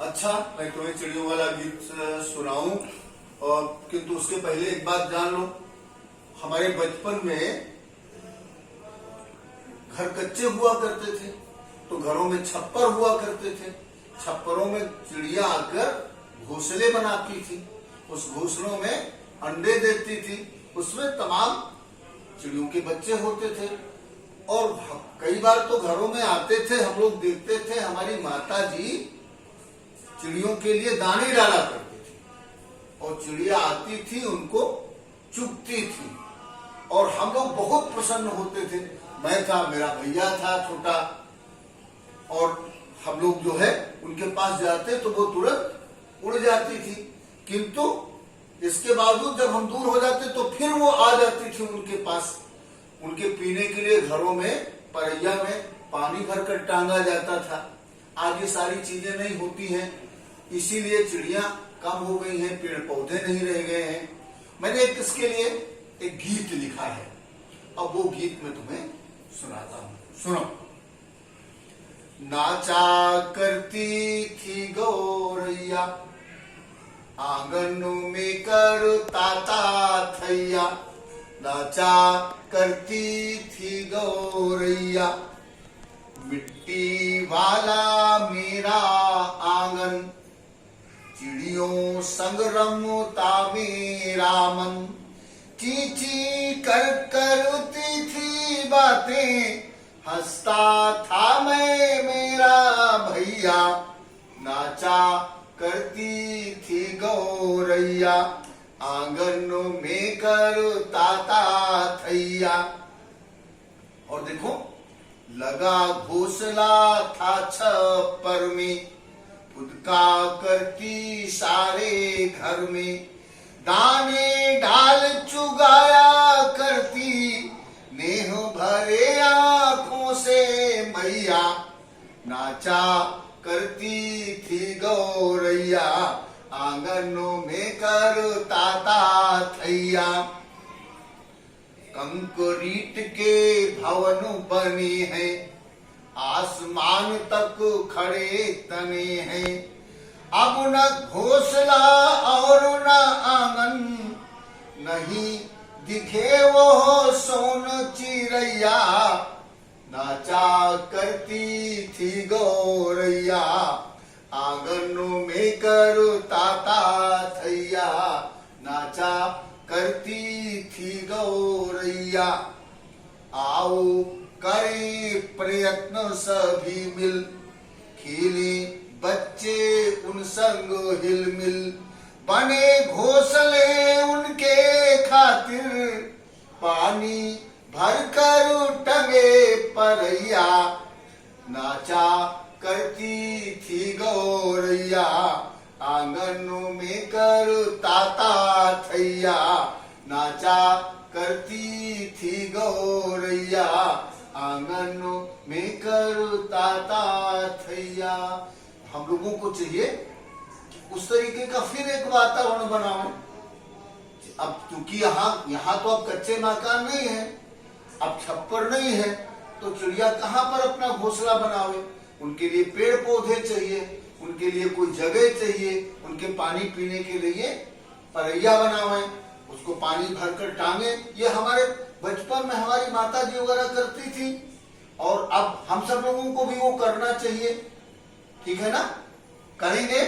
अच्छा, मैं तुम्हें चिड़ियों वाला गीत सुनाऊं, और किंतु उसके पहले एक बात जान लो। हमारे बचपन में घर कच्चे हुआ करते थे, तो घरों में छप्पर हुआ करते थे। छप्परों में चिड़िया आकर घोंसले बनाती थी, उस घोंसलों में अंडे देती थी, उसमें तमाम चिड़ियों के बच्चे होते थे। और कई बार तो घरों में आते थे, हम लोग देखते थे हमारी माता जी चिड़ियों के लिए दाने डाला करती थी, और चिड़िया आती थी उनको चुगती थी, और हम लोग बहुत प्रसन्न होते थे। मैं था, मेरा भैया था छोटा, और हम लोग जो है उनके पास जाते तो वो तुरंत उड़ जाती थी। किंतु इसके बावजूद जब हम दूर हो जाते तो फिर वो आ जाती थी उनके पास। उनके पीने के लिए घरों में परैया में पानी भरकर टांगा जाता था। आज ये सारी चीजें नहीं होती हैं, इसीलिए चिड़िया कम हो गई हैं, पेड़ पौधे नहीं रह गए हैं। मैंने इसके लिए एक गीत लिखा है, अब वो गीत मैं तुम्हें सुनाता हूं, सुनो। नाचा करती थी गौरैया, आंगन में करता थैया। नाचा करती थी गौरैया, मिट्टी वाला मेरा आंगन। चिड़ियों संग रमता मेरा मन। ची ची कर करती थी बातें, हंसता था मैं मेरा भैया। नाचा करती थी गौरैया, आंगन में करता थैया। और देखो, लगा घोंसला था छप्पर में, फुदका करती सारे घर में। दाने डाल चुगाया करती, नेह भरे आंखों से मैया। नाचा करती थी गौरैया, आंगनों में करता थैया। कंक्रीट के भवन बने हैं, आसमान तक खड़े तने हैं। अब न घोंसला और न आंगन, नहीं दिखे वो सोन चिड़ैया। नाचा करती थी गौरैया, आंगनों में करता थैया। नाचा करती थी गौरैया। आओ करे प्रयत्न सभी मिल, खिले बच्चे उन संग हिलमिल। बने घोंसले उनके खातिर, पानी भर कर टंगे परैया। नाचा करती थी गौरैया, आंगनों में करता थैया। नाचा करती थी गौरैया, आंगनों में करता थैया। हम लोगों को चाहिए उस तरीके का फिर एक वातावरण बनाओ। अब क्योंकि यहाँ तो अब कच्चे मकान नहीं है, अब छप्पर नहीं है, तो चिड़िया कहाँ पर अपना घोंसला बनावे। उनके लिए पेड़ पौधे चाहिए, उनके लिए कोई जगह चाहिए, उनके पानी पीने के लिए परैया बनावे, उसको पानी भरकर टांगे। ये हमारे बचपन में हमारी माता जी वगैरह करती थी, और अब हम सब लोगों को भी वो करना चाहिए। ठीक है ना? करेंगे।